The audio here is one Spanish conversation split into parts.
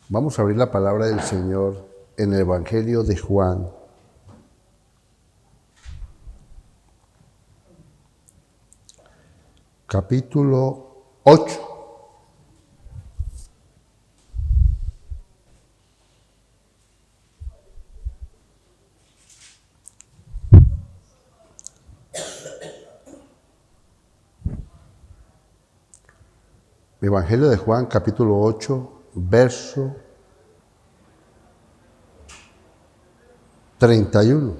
Vamos a abrir la palabra del Señor en el Evangelio de Juan. Capítulo 8. Evangelio de Juan, capítulo 8, verso 31.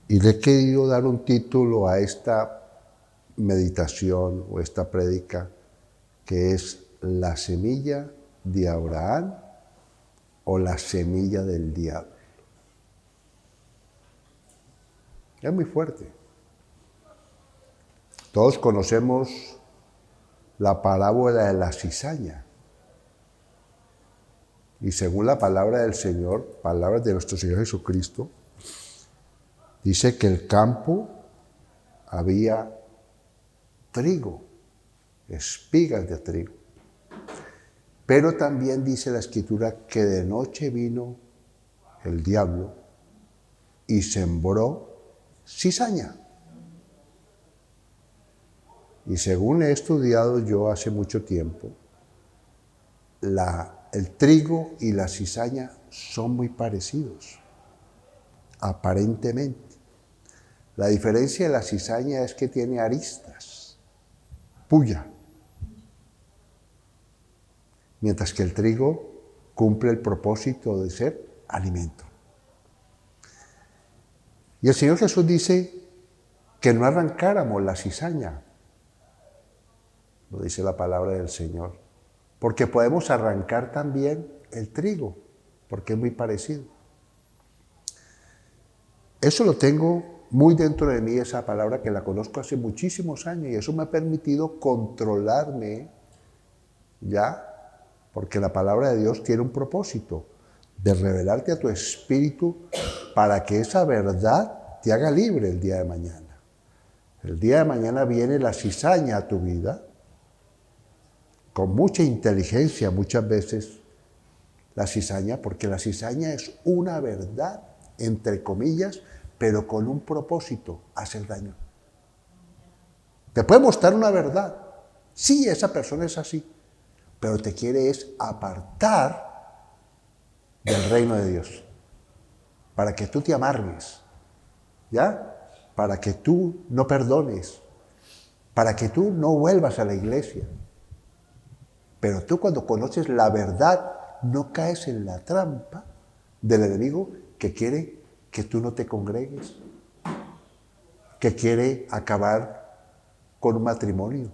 Y le he querido dar un título a esta meditación o esta prédica, que es la semilla de Abraham o la semilla del diablo. Es muy fuerte. Todos conocemos la parábola de la cizaña. Y según la palabra del Señor, palabras de nuestro Señor Jesucristo, dice que el campo había trigo, espigas de trigo. Pero también dice la Escritura que de noche vino el diablo y sembró cizaña. Y según he estudiado yo hace mucho tiempo, el trigo y la cizaña son muy parecidos, aparentemente. La diferencia de la cizaña es que tiene aristas, puya, mientras que el trigo cumple el propósito de ser alimento. Y el Señor Jesús dice que no arrancáramos la cizaña, lo dice la palabra del Señor, porque podemos arrancar también el trigo, porque es muy parecido. Eso lo tengo muy dentro de mí, esa palabra, que la conozco hace muchísimos años, y eso me ha permitido controlarme ya, porque la palabra de Dios tiene un propósito de revelarte a tu espíritu para que esa verdad te haga libre el día de mañana. El día de mañana viene la cizaña a tu vida, con mucha inteligencia muchas veces, la cizaña, porque la cizaña es una verdad, entre comillas, pero con un propósito, hacer daño. Te puede mostrar una verdad, sí, esa persona es así, pero te quiere es apartar del reino de Dios, para que tú te amargues, ¿ya? Para que tú no perdones, para que tú no vuelvas a la iglesia. Pero tú, cuando conoces la verdad, no caes en la trampa del enemigo que quiere que tú no te congregues, que quiere acabar con un matrimonio,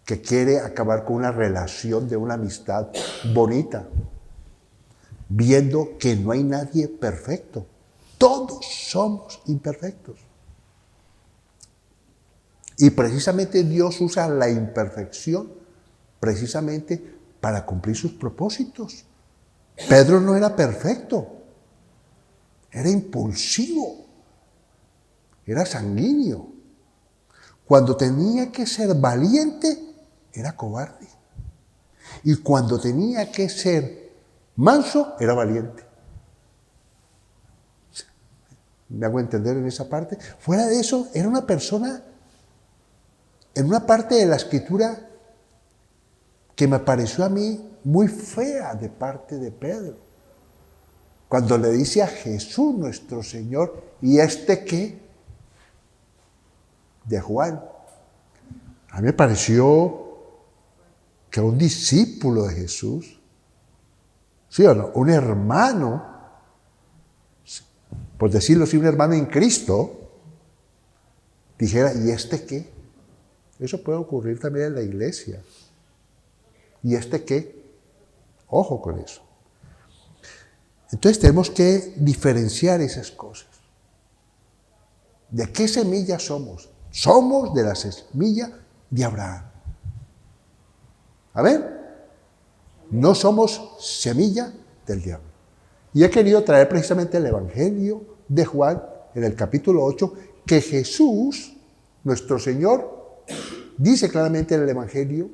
que quiere acabar con una relación de una amistad bonita, viendo que no hay nadie perfecto. Todos somos imperfectos. Y precisamente Dios usa la imperfección precisamente para cumplir sus propósitos. Pedro no era perfecto, era impulsivo, era sanguíneo. Cuando tenía que ser valiente, era cobarde. Y cuando tenía que ser manso, era valiente. ¿Me hago entender en esa parte? Fuera de eso, era una persona, en una parte de la Escritura, que me pareció a mí muy fea de parte de Pedro. Cuando le dice a Jesús nuestro Señor, ¿y este qué? De Juan. A mí me pareció que un discípulo de Jesús, ¿sí o no? Un hermano, por decirlo así, un hermano en Cristo, dijera, ¿y este qué? Eso puede ocurrir también en la iglesia. ¿Y este qué? Ojo con eso. Entonces tenemos que diferenciar esas cosas. ¿De qué semilla somos? Somos de la semilla de Abraham. ¿Amén? No somos semilla del diablo. Y he querido traer precisamente el Evangelio de Juan, en el capítulo 8, que Jesús, nuestro Señor, dice claramente en el Evangelio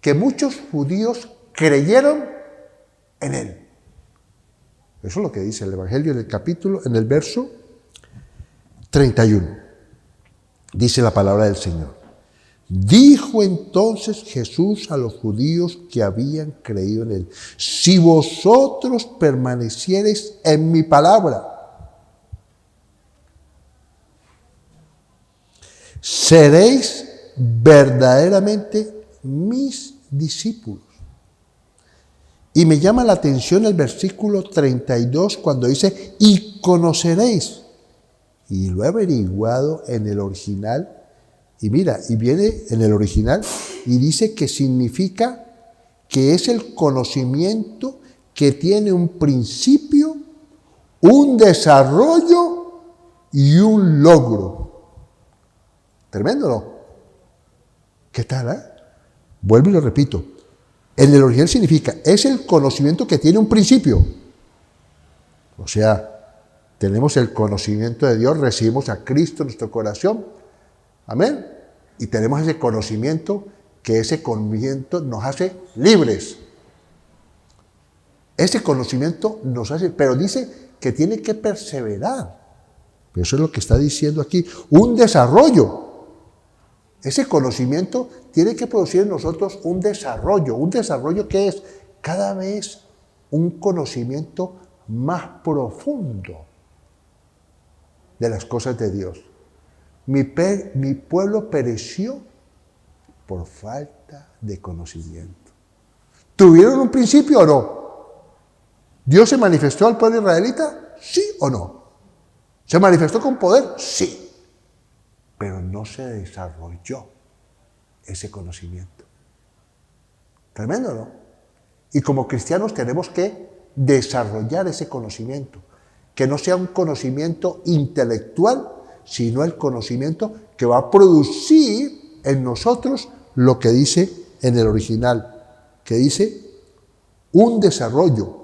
que muchos judíos creyeron en él. Eso es lo que dice el Evangelio en el verso 31. Dice la palabra del Señor. Dijo entonces Jesús a los judíos que habían creído en él: si vosotros permaneciereis en mi palabra, seréis verdaderamente mis discípulos. Y me llama la atención el versículo 32 cuando dice, y conoceréis. Y lo he averiguado en el original. Y mira, y viene en el original y dice que significa que es el conocimiento que tiene un principio, un desarrollo y un logro. Tremendo, ¿no? ¿Qué tal, Vuelvo y lo repito. En el original significa, es el conocimiento que tiene un principio. O sea, tenemos el conocimiento de Dios, recibimos a Cristo en nuestro corazón. Amén. Y tenemos ese conocimiento, que ese conocimiento nos hace libres. Ese conocimiento nos hace, pero dice que tiene que perseverar. Eso es lo que está diciendo aquí. Un desarrollo. Ese conocimiento tiene que producir en nosotros un desarrollo que es cada vez un conocimiento más profundo de las cosas de Dios. Mi pueblo pereció por falta de conocimiento. ¿Tuvieron un principio o no? ¿Dios se manifestó al pueblo israelita? ¿Sí o no? ¿Se manifestó con poder? Sí. Pero no se desarrolló ese conocimiento. Tremendo, ¿no? Y como cristianos tenemos que desarrollar ese conocimiento. Que no sea un conocimiento intelectual, sino el conocimiento que va a producir en nosotros lo que dice en el original, que dice un desarrollo.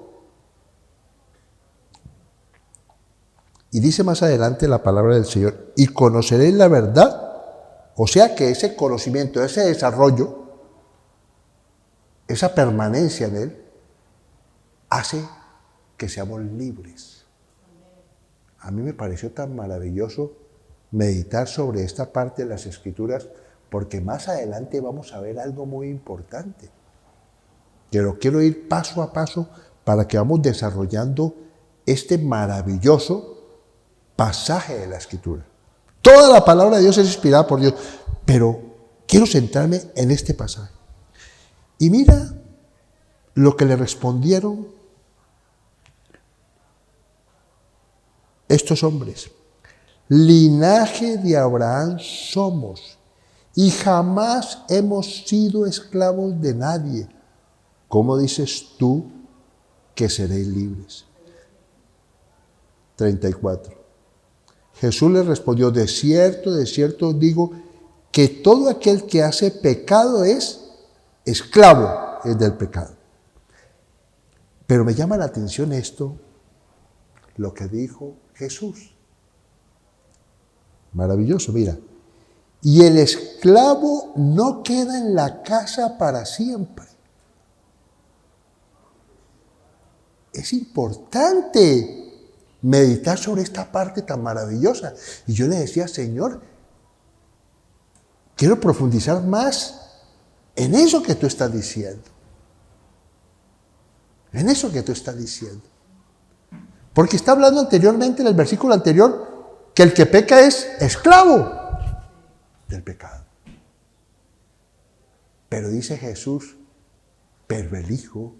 Y dice más adelante la palabra del Señor, y conoceréis la verdad, o sea que ese conocimiento, ese desarrollo, esa permanencia en él, hace que seamos libres. A mí me pareció tan maravilloso meditar sobre esta parte de las Escrituras, porque más adelante vamos a ver algo muy importante. Pero quiero ir paso a paso para que vamos desarrollando este maravilloso pasaje de la Escritura. Toda la palabra de Dios es inspirada por Dios, pero quiero centrarme en este pasaje. Y mira lo que le respondieron estos hombres. Linaje de Abraham somos y jamás hemos sido esclavos de nadie. ¿Cómo dices tú que seréis libres? 34. Jesús les respondió, de cierto os digo, que todo aquel que hace pecado es esclavo del pecado. Pero me llama la atención esto, lo que dijo Jesús. Maravilloso, mira. Y el esclavo no queda en la casa para siempre. Es importante meditar sobre esta parte tan maravillosa. Y yo le decía, Señor, quiero profundizar más en eso que tú estás diciendo. En eso que tú estás diciendo. Porque está hablando anteriormente, en el versículo anterior, que el que peca es esclavo del pecado. Pero dice Jesús, pero el Hijo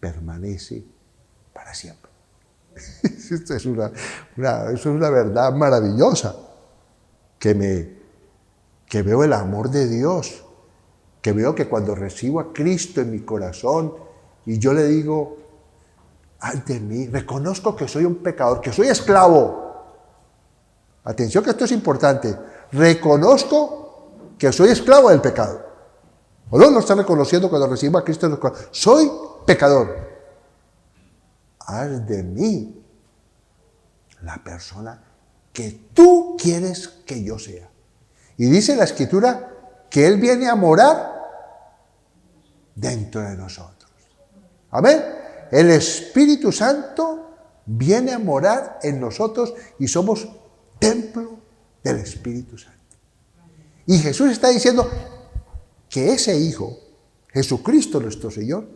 permanece para siempre. Esto es una verdad maravillosa, que veo el amor de Dios, que veo que cuando recibo a Cristo en mi corazón y yo le digo, ante mí, reconozco que soy un pecador, que soy esclavo. Atención que esto es importante. Reconozco que soy esclavo del pecado. ¿O no lo está reconociendo cuando recibo a Cristo en el corazón? Soy pecador. Haz de mí la persona que tú quieres que yo sea. Y dice la Escritura que Él viene a morar dentro de nosotros. Amén. El Espíritu Santo viene a morar en nosotros y somos templo del Espíritu Santo. Y Jesús está diciendo que ese Hijo, Jesucristo nuestro Señor,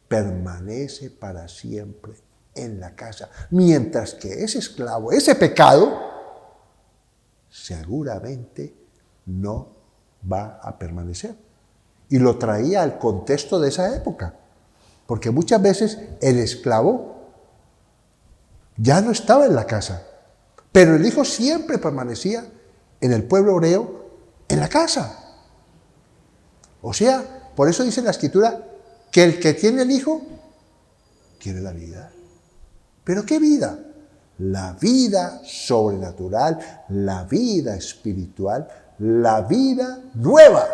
permanece para siempre en la casa, mientras que ese esclavo, ese pecado, seguramente no va a permanecer. Y lo traía al contexto de esa época, porque muchas veces el esclavo ya no estaba en la casa, pero el Hijo siempre permanecía en el pueblo hebreo, en la casa. O sea, por eso dice la Escritura que el que tiene el Hijo tiene la vida. ¿Pero qué vida? La vida sobrenatural, la vida espiritual, la vida nueva.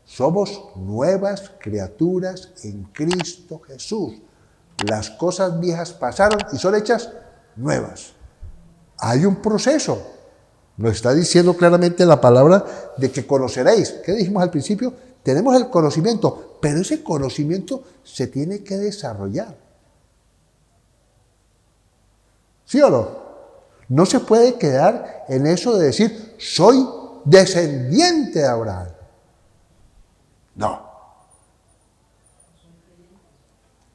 Somos nuevas criaturas en Cristo Jesús. Las cosas viejas pasaron y son hechas nuevas. Hay un proceso. Nos está diciendo claramente la palabra de que conoceréis. ¿Qué dijimos al principio? Tenemos el conocimiento, pero ese conocimiento se tiene que desarrollar. ¿Sí o no? No se puede quedar en eso de decir, soy descendiente de Abraham. No.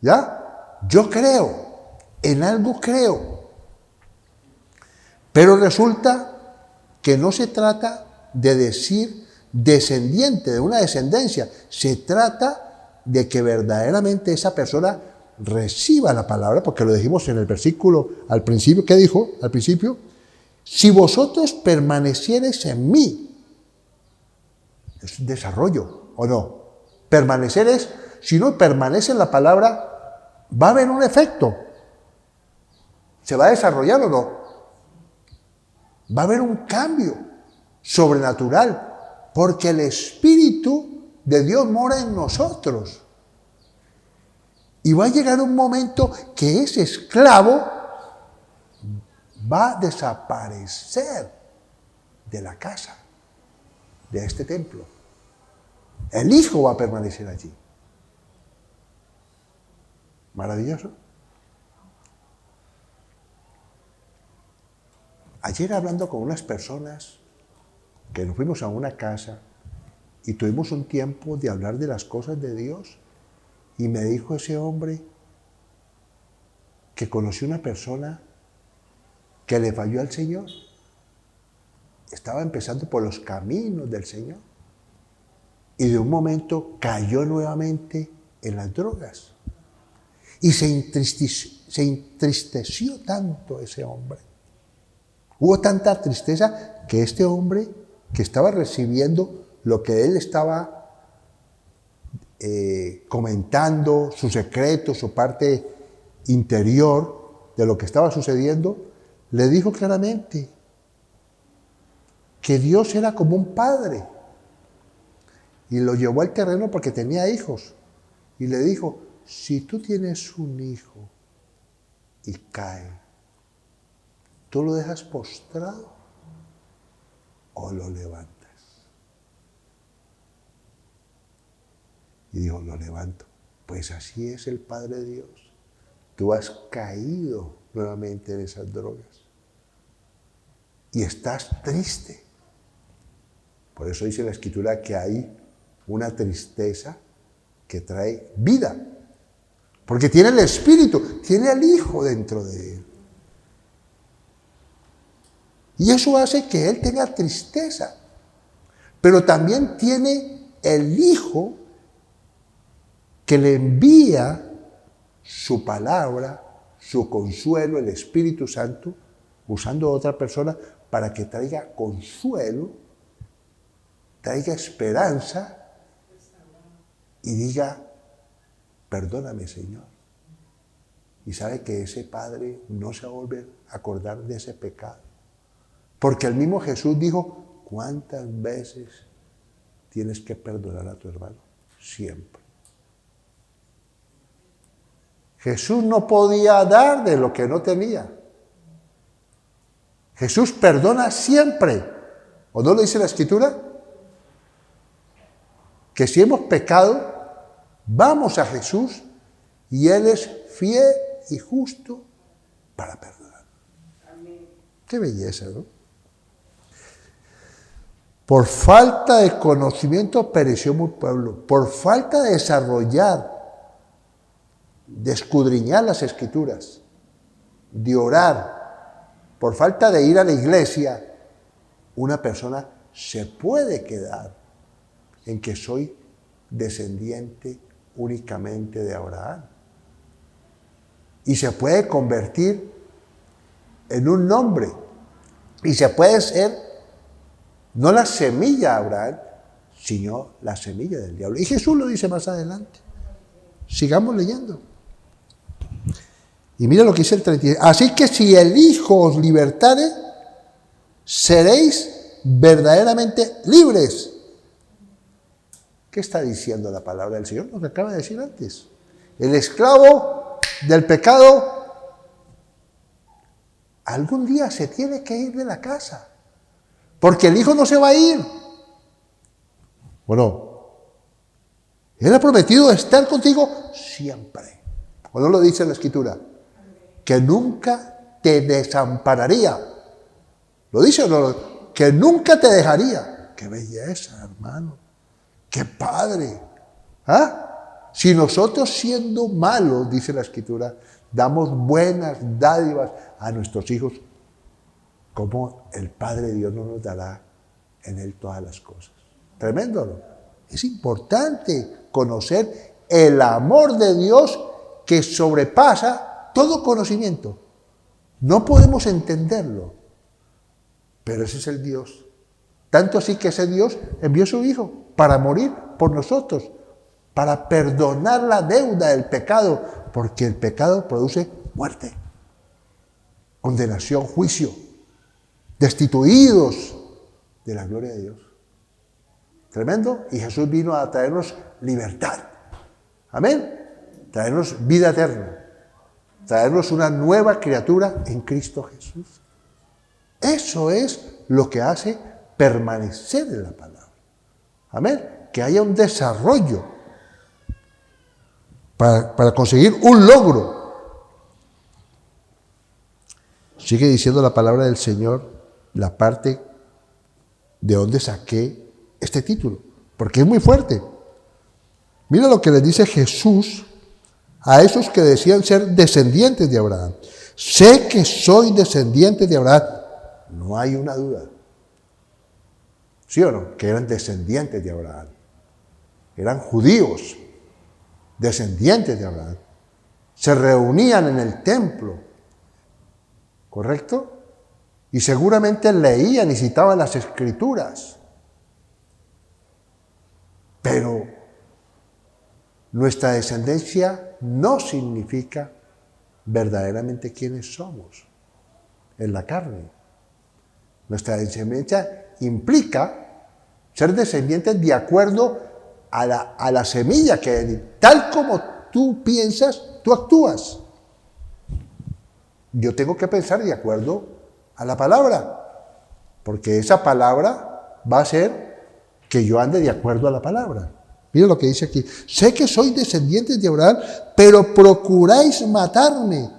¿Ya? Yo creo, en algo creo. Pero resulta que no se trata de decir descendiente, de una descendencia. Se trata de que verdaderamente esa persona reciba la palabra, porque lo dijimos en el versículo al principio. ¿Qué dijo al principio? Si vosotros permaneciereis en mí. Es un desarrollo, ¿o no? Permanecer es, si no permanece en la palabra, va a haber un efecto. ¿Se va a desarrollar o no? Va a haber un cambio sobrenatural, porque el Espíritu de Dios mora en nosotros. Y va a llegar un momento que ese esclavo va a desaparecer de la casa, de este templo. El Hijo va a permanecer allí. Maravilloso. Ayer hablando con unas personas que nos fuimos a una casa y tuvimos un tiempo de hablar de las cosas de Dios, y me dijo ese hombre que conoció una persona que le falló al Señor. Estaba empezando por los caminos del Señor y de un momento cayó nuevamente en las drogas y se entristeció tanto ese hombre. Hubo tanta tristeza que este hombre, que estaba recibiendo lo que él estaba comentando, su secreto, su parte interior de lo que estaba sucediendo, le dijo claramente que Dios era como un padre. Y lo llevó al terreno porque tenía hijos. Y le dijo, si tú tienes un hijo y cae, ¿tú lo dejas postrado o lo levantas? Y dijo, lo levanto. Pues así es el Padre Dios. Tú has caído nuevamente en esas drogas. Y estás triste. Por eso dice la Escritura que hay una tristeza que trae vida. Porque tiene el Espíritu, tiene al Hijo dentro de él. Y eso hace que él tenga tristeza. Pero también tiene el Hijo que le envía su palabra, su consuelo, el Espíritu Santo, usando a otra persona para que traiga consuelo, traiga esperanza y diga, perdóname, Señor. Y sabe que ese padre no se va a volver a acordar de ese pecado. Porque el mismo Jesús dijo, ¿cuántas veces tienes que perdonar a tu hermano? Siempre. Jesús no podía dar de lo que no tenía. Jesús perdona siempre. ¿O no lo dice la Escritura? que si hemos pecado, vamos a Jesús y Él es fiel y justo para perdonar. Qué belleza, ¿no? Por falta de conocimiento pereció mi pueblo. Por falta de desarrollar, de escudriñar las Escrituras, de orar, por falta de ir a la iglesia, una persona se puede quedar en que soy descendiente únicamente de Abraham. Y se puede convertir en un nombre. Y se puede ser no la semilla de Abraham, sino la semilla del diablo. Y Jesús lo dice más adelante. Sigamos leyendo. Y mira lo que dice el 36. Así que si el Hijo os libertare, seréis verdaderamente libres. ¿Qué está diciendo la palabra del Señor? Lo que acaba de decir antes. El esclavo del pecado algún día se tiene que ir de la casa. Porque el Hijo no se va a ir. Bueno, Él ha prometido estar contigo siempre. ¿O no lo dice la Escritura? Que nunca te desampararía. ¿Lo dice o no? Que nunca te dejaría. ¡Qué belleza, hermano! ¡Qué padre! ¿Ah? Si nosotros siendo malos, dice la Escritura, damos buenas dádivas a nuestros hijos, ¿cómo el Padre Dios no nos dará en Él todas las cosas? Tremendo, ¿no? Es importante conocer el amor de Dios que sobrepasa todo conocimiento. No podemos entenderlo, pero ese es el Dios. Tanto así que ese Dios envió a su Hijo para morir por nosotros, para perdonar la deuda del pecado, porque el pecado produce muerte, condenación, juicio, destituidos de la gloria de Dios. Tremendo. Y Jesús vino a traernos libertad. Amén. Traernos vida eterna. Traernos una nueva criatura en Cristo Jesús. Eso es lo que hace permanecer en la palabra. Amén. Que haya un desarrollo para conseguir un logro. Sigue diciendo la palabra del Señor, la parte de donde saqué este título, porque es muy fuerte. Mira lo que les dice Jesús a esos que decían ser descendientes de Abraham. Sé que soy descendiente de Abraham. No hay una duda. ¿Sí o no? Que eran descendientes de Abraham. Eran judíos, descendientes de Abraham. Se reunían en el templo. ¿Correcto? Y seguramente leían y citaban las Escrituras. Pero nuestra descendencia no significa verdaderamente quiénes somos en la carne. Nuestra descendencia implica ser descendientes de acuerdo a la semilla que tal como tú piensas, tú actúas. Yo tengo que pensar de acuerdo a la palabra, porque esa palabra va a hacer que yo ande de acuerdo a la palabra. Mira lo que dice aquí. Sé que sois descendientes de Abraham, pero procuráis matarme,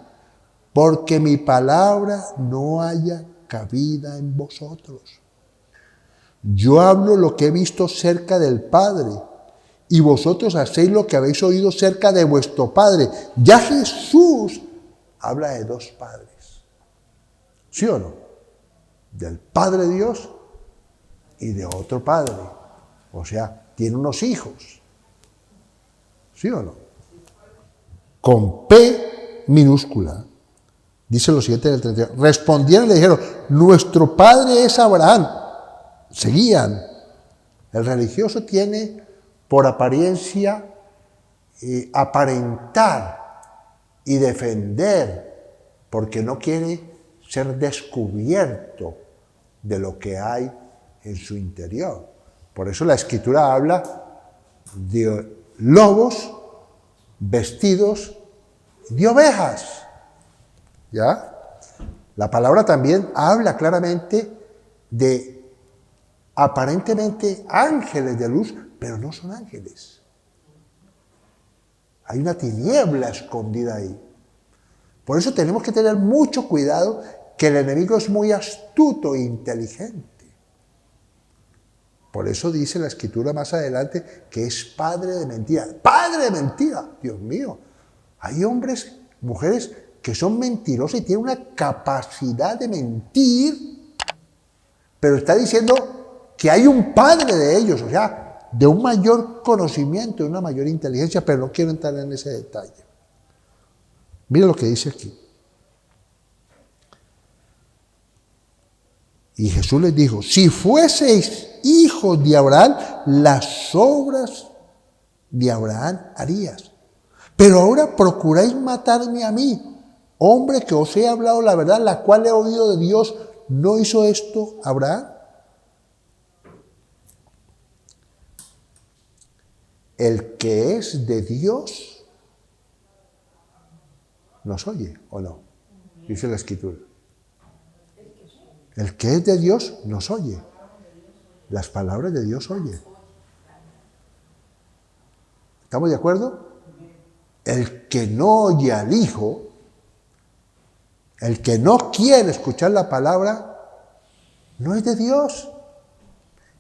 porque mi palabra no haya cabida en vosotros. Yo hablo lo que he visto cerca del Padre, y vosotros hacéis lo que habéis oído cerca de vuestro Padre. Ya Jesús habla de dos padres. ¿Sí o no? Del Padre Dios y de otro Padre. O sea, tiene unos hijos. ¿Sí o no? Con P minúscula. Dice lo siguiente en el 32. Respondieron y le dijeron, nuestro padre es Abraham. Seguían. El religioso tiene por apariencia aparentar y defender, porque no quiere ser descubierto de lo que hay en su interior. Por eso la Escritura habla de lobos vestidos de ovejas. ¿Ya? La palabra también habla claramente de aparentemente ángeles de luz, pero no son ángeles. Hay una tiniebla escondida ahí. Por eso tenemos que tener mucho cuidado, que el enemigo es muy astuto e inteligente. Por eso dice la Escritura más adelante que es padre de mentira. ¡Padre de mentira! Dios mío, hay hombres, mujeres que son mentirosos y tienen una capacidad de mentir, pero está diciendo que hay un padre de ellos, o sea, de un mayor conocimiento, de una mayor inteligencia, pero no quiero entrar en ese detalle. Mira lo que dice aquí. Y Jesús les dijo, si fueseis hijos de Abraham, las obras de Abraham harías. Pero ahora procuráis matarme a mí, hombre que os he hablado la verdad, la cual he oído de Dios. ¿No hizo esto Abraham? El que es de Dios nos oye, ¿o no? Dice la Escritura. El que es de Dios nos oye. Las palabras de Dios oye. ¿Estamos de acuerdo? El que no oye al Hijo, el que no quiere escuchar la palabra, no es de Dios.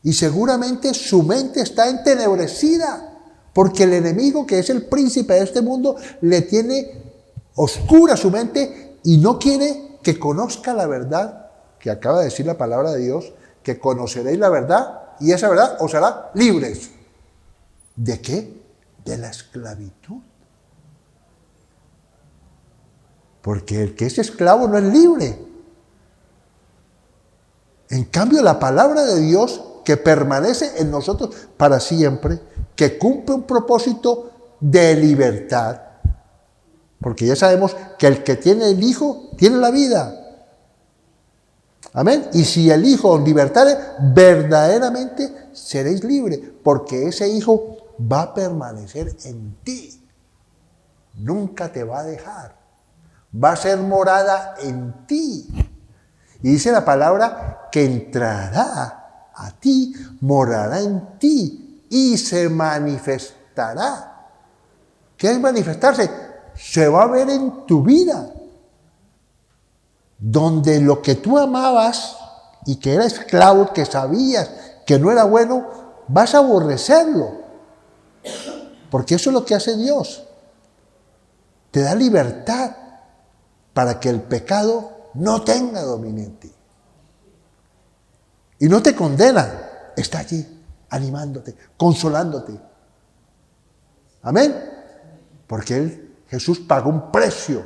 Y seguramente su mente está entenebrecida, porque el enemigo, que es el príncipe de este mundo, le tiene oscura su mente y no quiere que conozca la verdad que acaba de decir la palabra de Dios, que conoceréis la verdad y esa verdad os hará libres. ¿De qué? De la esclavitud. Porque el que es esclavo no es libre. En cambio, la palabra de Dios, que permanece en nosotros para siempre, que cumple un propósito de libertad, porque ya sabemos que el que tiene el Hijo tiene la vida. Amén. Y si el Hijo os libertare, verdaderamente seréis libres, porque ese Hijo va a permanecer en ti. Nunca te va a dejar. Va a ser morada en ti. Y dice la palabra que entrará a ti, morará en ti y se manifestará. ¿Qué es manifestarse? Se va a ver en tu vida. Donde lo que tú amabas y que era esclavo, que sabías que no era bueno, vas a aborrecerlo. Porque eso es lo que hace Dios. Te da libertad para que el pecado no tenga dominio en ti. Y no te condena, está allí, animándote, consolándote. Amén. Porque Jesús pagó un precio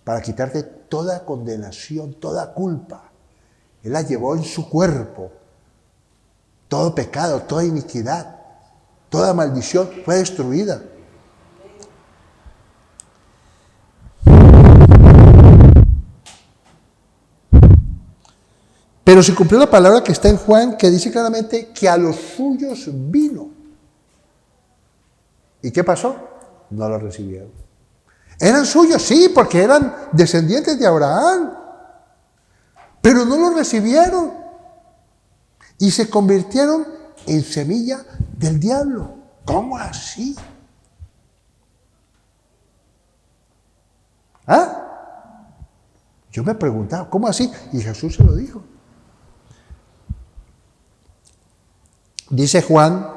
para quitarte toda condenación, toda culpa. Él la llevó en su cuerpo. Todo pecado, toda iniquidad, toda maldición fue destruida. Pero se cumplió la palabra que está en Juan, que dice claramente que a los suyos vino. ¿Y qué pasó? No lo recibieron. Eran suyos, sí, porque eran descendientes de Abraham, pero no lo recibieron y se convirtieron en semilla del diablo. ¿Cómo así? ¿Ah? Yo me preguntaba, ¿cómo así? Y Jesús se lo dijo. Dice Juan,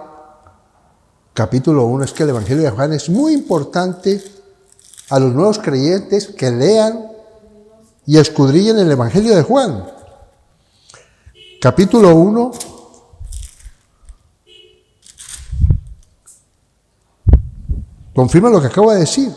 capítulo 1, es que el Evangelio de Juan es muy importante a los nuevos creyentes que lean y escudrillen el Evangelio de Juan. Capítulo 1, confirma lo que acabo de decir.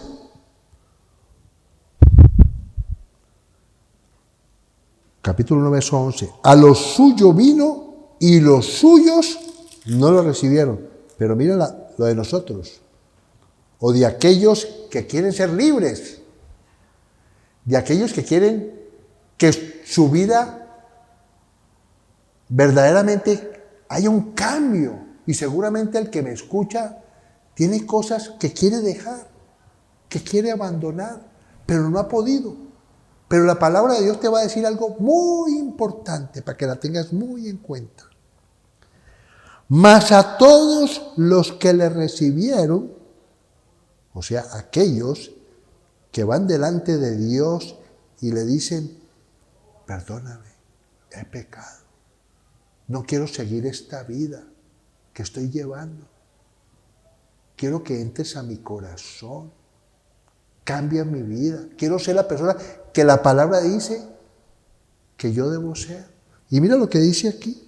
Capítulo 1, verso 11. A lo suyo vino y los suyos no lo recibieron. Pero miren lo de nosotros. O de aquellos que quieren ser libres. De aquellos que quieren que su vida verdaderamente haya un cambio. Y seguramente el que me escucha tiene cosas que quiere dejar, que quiere abandonar, pero no ha podido. Pero la palabra de Dios te va a decir algo muy importante para que la tengas muy en cuenta. Mas a todos los que le recibieron, o sea, aquellos que van delante de Dios y le dicen, perdóname, he pecado, no quiero seguir esta vida que estoy llevando, quiero que entres a mi corazón, cambia mi vida, quiero ser la persona que la palabra dice que yo debo ser. Y mira lo que dice aquí.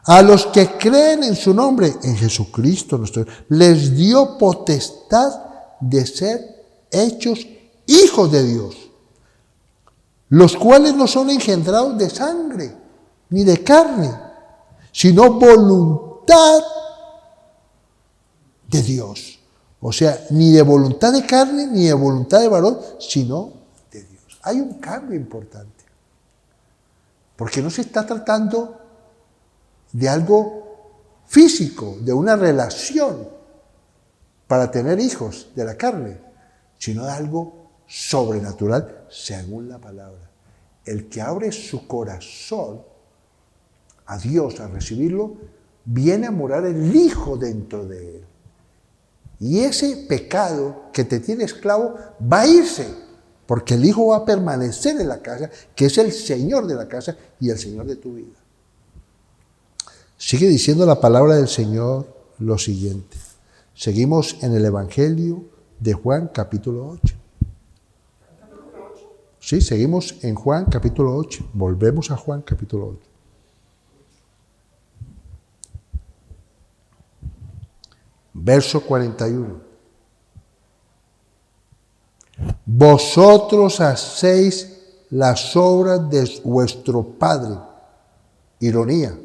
A los que creen en su nombre, en Jesucristo nuestro Dios, les dio potestad de ser hechos hijos de Dios, los cuales no son engendrados de sangre, ni de carne, sino voluntad de Dios. O sea, ni de voluntad de carne, ni de voluntad de varón, sino de Dios. Hay un cambio importante, porque no se está tratando de algo físico, de una relación para tener hijos de la carne, sino de algo sobrenatural según la palabra. El que abre su corazón a Dios, a recibirlo, viene a morar el Hijo dentro de él. Y ese pecado que te tiene esclavo va a irse, porque el Hijo va a permanecer en la casa, que es el Señor de la casa y el Señor de tu vida. Sigue diciendo la palabra del Señor lo siguiente. Seguimos en el Evangelio de Juan, capítulo 8. Sí, seguimos en Juan, capítulo 8. Volvemos a Juan, capítulo 8. Verso 41. Vosotros hacéis las obras de vuestro Padre. Ironía.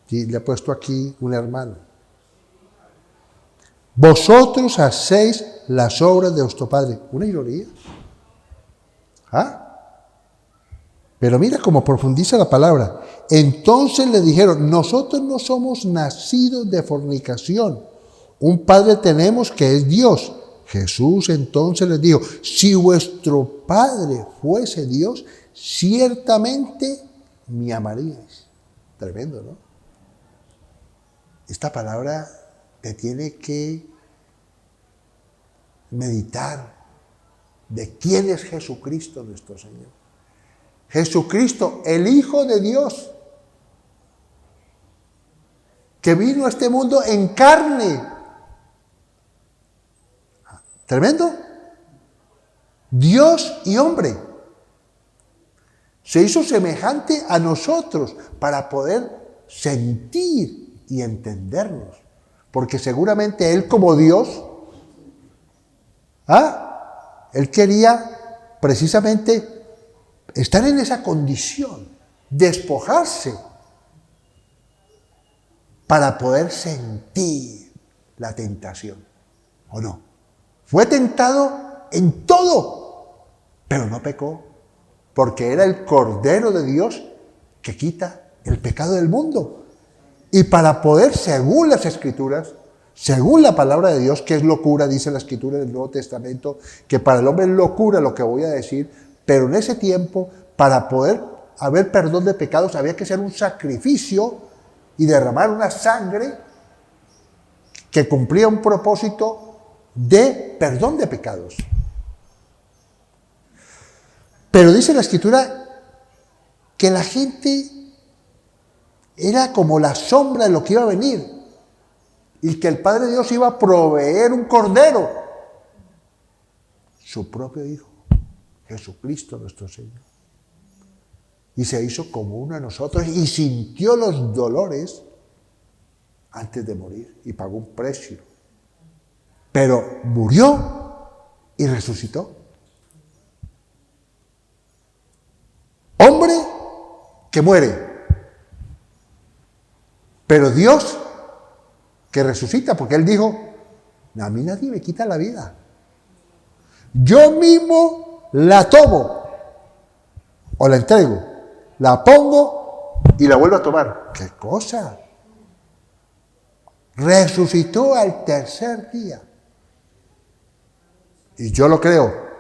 Sí, le he puesto aquí un hermano. Vosotros hacéis las obras de vuestro Padre. Una ironía. ¿Ah? Pero mira cómo profundiza la palabra. Entonces le dijeron, nosotros no somos nacidos de fornicación. Un Padre tenemos que es Dios. Jesús entonces les dijo, si vuestro Padre fuese Dios, ciertamente me amaríais. Tremendo, ¿no? Esta palabra te tiene que meditar de quién es Jesucristo nuestro Señor. Jesucristo, el Hijo de Dios, que vino a este mundo en carne. Tremendo. Dios y hombre. Se hizo semejante a nosotros para poder sentir y entendernos. Porque seguramente Él como Dios, Él quería precisamente estar en esa condición, despojarse, para poder sentir la tentación. ¿O no? Fue tentado en todo, pero no pecó, porque era el Cordero de Dios que quita el pecado del mundo. Y para poder, según las Escrituras, según la palabra de Dios, que es locura, dice la Escritura del Nuevo Testamento, que para el hombre es locura lo que voy a decir, pero en ese tiempo, para poder haber perdón de pecados, había que hacer un sacrificio y derramar una sangre que cumplía un propósito de perdón de pecados. Pero dice la Escritura que la gente era como la sombra de lo que iba a venir y que el Padre Dios iba a proveer un cordero, su propio Hijo, Jesucristo nuestro Señor. Y se hizo como uno de nosotros y sintió los dolores antes de morir y pagó un precio. Pero murió y resucitó. Hombre que muere, pero Dios que resucita, porque Él dijo, a mí nadie me quita la vida. Yo mismo la tomo o la entrego, la pongo y la vuelvo a tomar. ¿Qué cosa? Resucitó al tercer día. Y yo lo creo.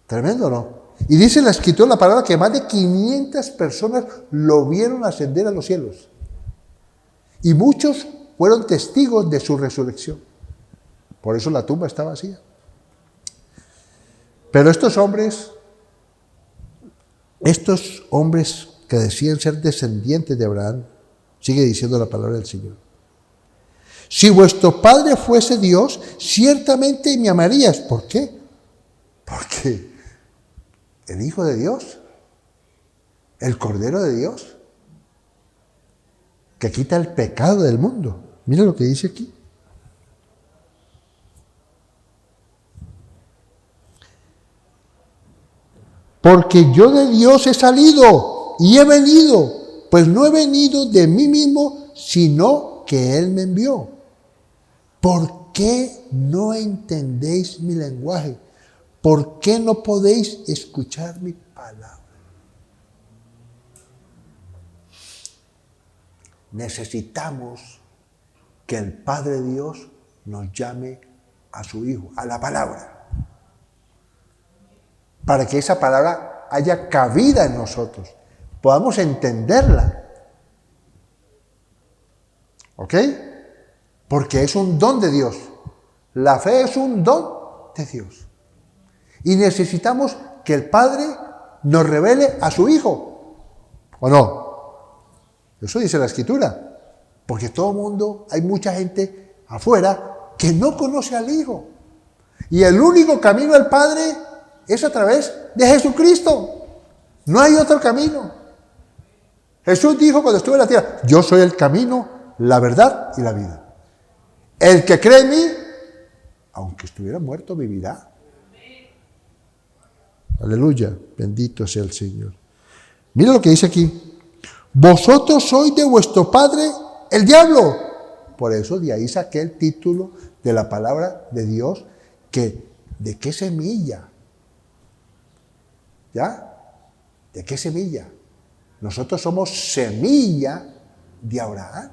Tremendo, ¿no? Y dice la escritura, la palabra, que más de 500 personas lo vieron ascender a los cielos. Y muchos fueron testigos de su resurrección. Por eso la tumba está vacía. Pero estos hombres que decían ser descendientes de Abraham, sigue diciendo la palabra del Señor: si vuestro Padre fuese Dios, ciertamente me amarías. ¿Por qué? Porque el Hijo de Dios, el Cordero de Dios, que quita el pecado del mundo. Mira lo que dice aquí. Porque yo de Dios he salido y he venido, pues no he venido de mí mismo, sino que Él me envió. ¿Por qué no entendéis mi lenguaje? ¿Por qué no podéis escuchar mi palabra? Necesitamos que el Padre Dios nos llame a su Hijo, a la palabra, para que esa palabra haya cabida en nosotros, podamos entenderla. ¿Ok? Porque es un don de Dios. La fe es un don de Dios. Y necesitamos que el Padre nos revele a su Hijo. ¿O no? Eso dice la Escritura. Porque todo el mundo, hay mucha gente afuera que no conoce al Hijo. Y el único camino al Padre es a través de Jesucristo. No hay otro camino. Jesús dijo cuando estuvo en la tierra: yo soy el camino, la verdad y la vida. El que cree en mí, aunque estuviera muerto, vivirá. Aleluya, bendito sea el Señor. Mira lo que dice aquí: vosotros sois de vuestro padre el diablo. Por eso de ahí saqué el título de la palabra de Dios, que ¿de qué semilla? ¿Ya? ¿De qué semilla? Nosotros somos semilla de Abraham.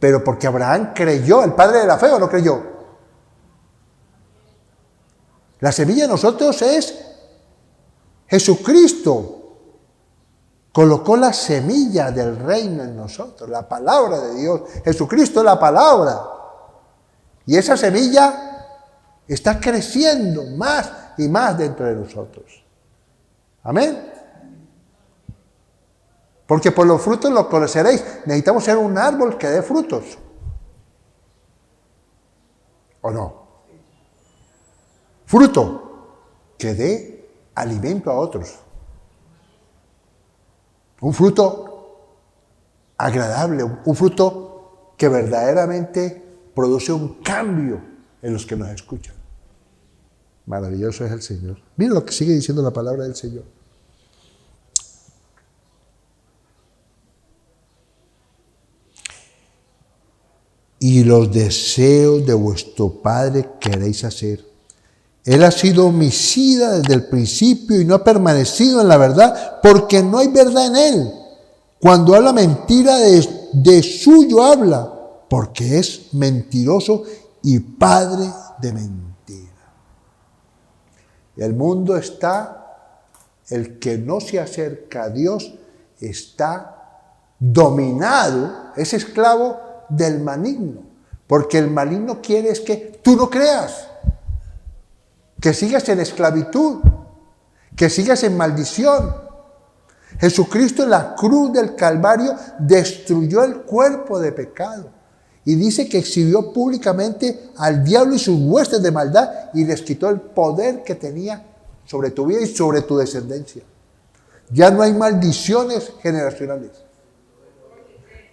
Pero porque Abraham creyó, el padre de la fe, ¿o no creyó? La semilla de nosotros es Jesucristo. Colocó la semilla del reino en nosotros, la palabra de Dios. Jesucristo es la palabra. Y esa semilla está creciendo más y más dentro de nosotros. Amén. Porque por los frutos los conoceréis. Necesitamos ser un árbol que dé frutos. ¿O no? Fruto que dé alimento a otros. Un fruto agradable, un fruto que verdaderamente produce un cambio en los que nos escuchan. Maravilloso es el Señor. Miren lo que sigue diciendo la palabra del Señor. Y los deseos de vuestro Padre queréis hacer. Él ha sido homicida desde el principio y no ha permanecido en la verdad, porque no hay verdad en él. Cuando habla mentira, de suyo habla, porque es mentiroso y padre de mentira. El mundo está, el que no se acerca a Dios está dominado, es esclavo del maligno, porque el maligno quiere es que tú no creas, que sigas en esclavitud, que sigas en maldición. Jesucristo en la cruz del Calvario destruyó el cuerpo de pecado y dice que exhibió públicamente al diablo y sus huestes de maldad y les quitó el poder que tenía sobre tu vida y sobre tu descendencia. Ya no hay maldiciones generacionales.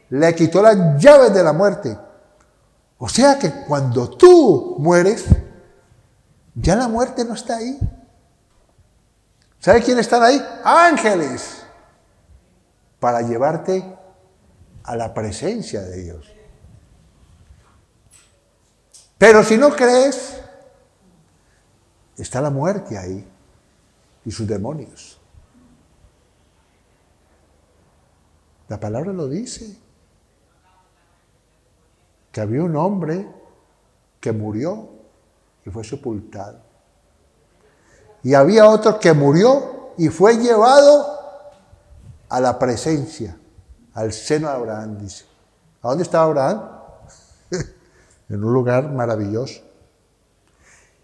Le quitó las llaves de la muerte. O sea que cuando tú mueres, ya la muerte no está ahí. ¿Sabe quiénes están ahí? Ángeles. Para llevarte a la presencia de Dios. Pero si no crees, está la muerte ahí y sus demonios. La palabra lo dice. Que había un hombre que murió y fue sepultado. Y había otro que murió y fue llevado a la presencia, al seno de Abraham, dice. ¿A dónde estaba Abraham? En un lugar maravilloso.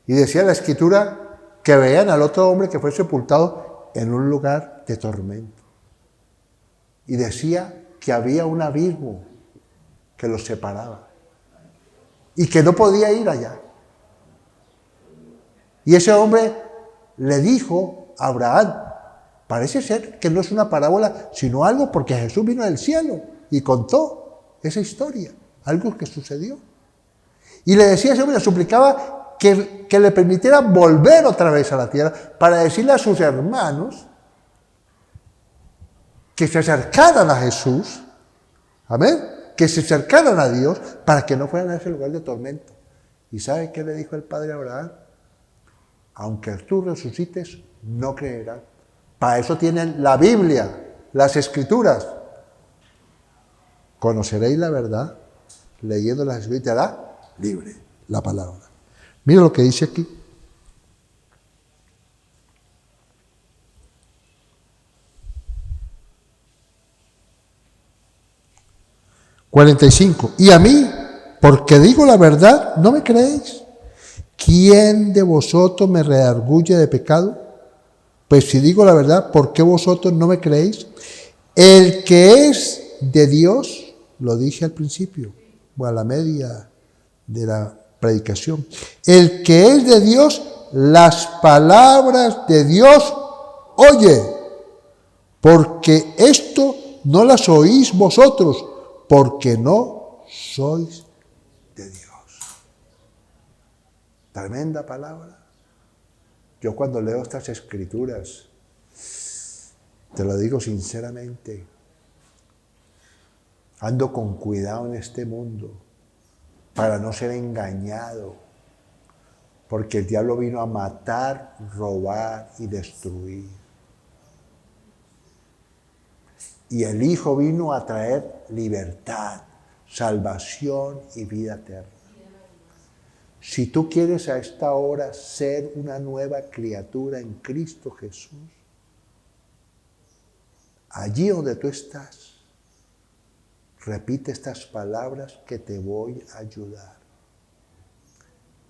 Y decía la Escritura que veían al otro hombre que fue sepultado en un lugar de tormento. Y decía que había un abismo que los separaba y que no podía ir allá. Y ese hombre le dijo a Abraham, parece ser que no es una parábola, sino algo porque Jesús vino del cielo y contó esa historia, algo que sucedió. Y le decía a ese hombre, le suplicaba que le permitiera volver otra vez a la tierra para decirle a sus hermanos que se acercaran a Jesús, amén, que se acercaran a Dios para que no fueran a ese lugar de tormento. ¿Y sabe qué le dijo el padre a Abraham? Aunque tú resucites, no creerán. Para eso tienen la Biblia, las Escrituras. Conoceréis la verdad, leyendo las Escrituras, te hará libre la palabra. Mira lo que dice aquí. ...45... Y a mí, porque digo la verdad, no me creéis. ¿Quién de vosotros me redarguye de pecado? Pues si digo la verdad, ¿por qué vosotros no me creéis? El que es de Dios, lo dije al principio, o a la media de la predicación. El que es de Dios, las palabras de Dios oye, porque esto no las oís vosotros, porque no sois de Dios. Tremenda palabra. Yo cuando leo estas escrituras, te lo digo sinceramente, ando con cuidado en este mundo para no ser engañado, porque el diablo vino a matar, robar y destruir. Y el Hijo vino a traer libertad, salvación y vida eterna. Si tú quieres a esta hora ser una nueva criatura en Cristo Jesús, allí donde tú estás, repite estas palabras que te voy a ayudar.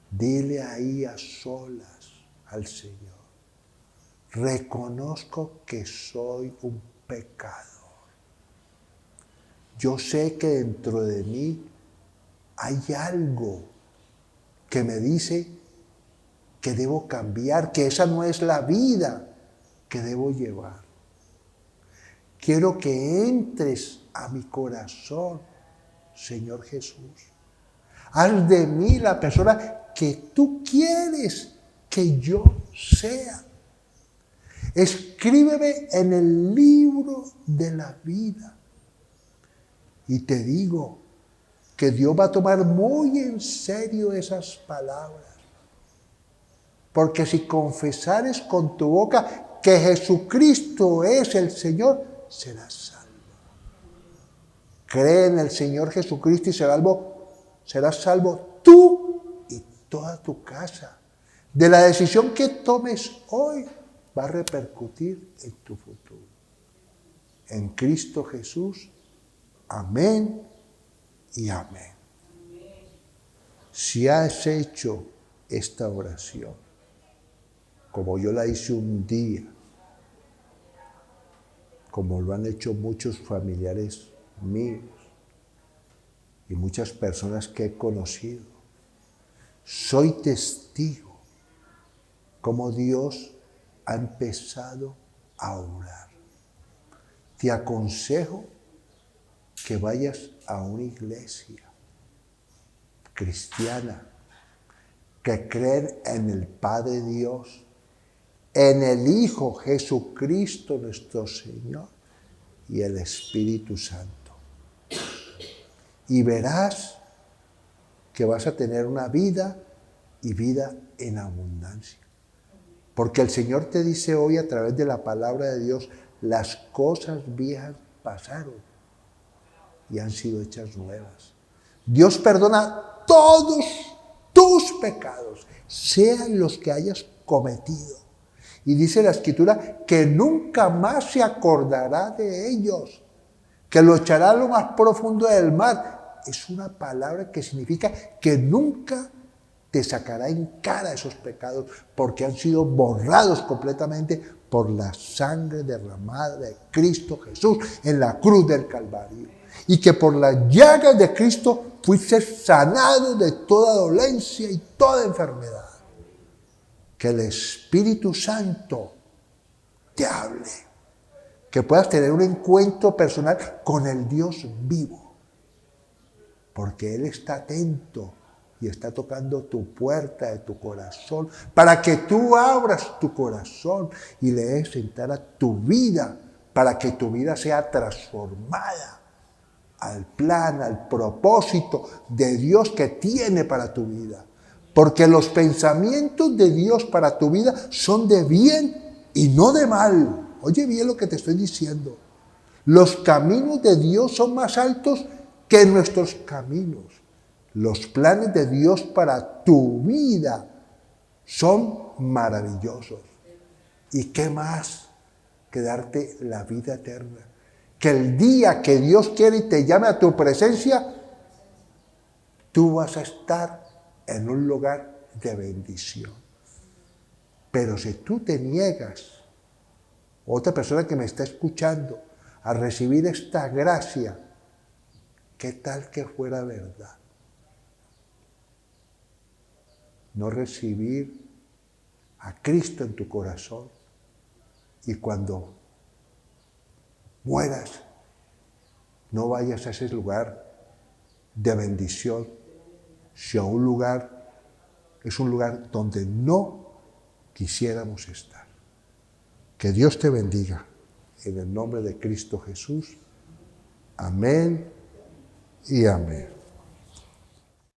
Dile ahí a solas al Señor, reconozco que soy un pecador. Yo sé que dentro de mí hay algo que me dice que debo cambiar, que esa no es la vida que debo llevar. Quiero que entres a mi corazón, Señor Jesús. Haz de mí la persona que tú quieres que yo sea. Escríbeme en el libro de la vida. Y te digo que Dios va a tomar muy en serio esas palabras. Porque si confesares con tu boca que Jesucristo es el Señor, serás salvo. Cree en el Señor Jesucristo y serás salvo tú y toda tu casa. De la decisión que tomes hoy va a repercutir en tu futuro. En Cristo Jesús, amén y amén. Si has hecho esta oración, como yo la hice un día, como lo han hecho muchos familiares míos y muchas personas que he conocido, soy testigo cómo Dios ha empezado a obrar. Te aconsejo que vayas a una iglesia cristiana que cree en el Padre Dios, en el Hijo Jesucristo nuestro Señor y el Espíritu Santo. Y verás que vas a tener una vida y vida en abundancia. Porque el Señor te dice hoy a través de la palabra de Dios, las cosas viejas pasaron y han sido hechas nuevas. Dios perdona todos tus pecados, sean los que hayas cometido. Y dice la Escritura que nunca más se acordará de ellos, que lo echará a lo más profundo del mar. Es una palabra que significa que nunca te sacará en cara esos pecados, porque han sido borrados completamente por la sangre derramada de Cristo Jesús en la cruz del Calvario. Y que por las llagas de Cristo fuiste sanado de toda dolencia y toda enfermedad. Que el Espíritu Santo te hable. Que puedas tener un encuentro personal con el Dios vivo. Porque Él está atento y está tocando tu puerta de tu corazón para que tú abras tu corazón y le des entrar a tu vida, para que tu vida sea transformada al plan, al propósito de Dios que tiene para tu vida. Porque los pensamientos de Dios para tu vida son de bien y no de mal. Oye bien lo que te estoy diciendo. Los caminos de Dios son más altos que nuestros caminos. Los planes de Dios para tu vida son maravillosos. ¿Y qué más que darte la vida eterna? Que el día que Dios quiere y te llame a tu presencia, tú vas a estar en un lugar de bendición. Pero si tú te niegas, otra persona que me está escuchando, a recibir esta gracia, ¿qué tal que fuera verdad? No recibir a Cristo en tu corazón y cuando mueras no vayas a ese lugar de bendición, sino a un lugar, es un lugar donde no quisiéramos estar. Que Dios te bendiga en el nombre de Cristo Jesús. Amén y amén.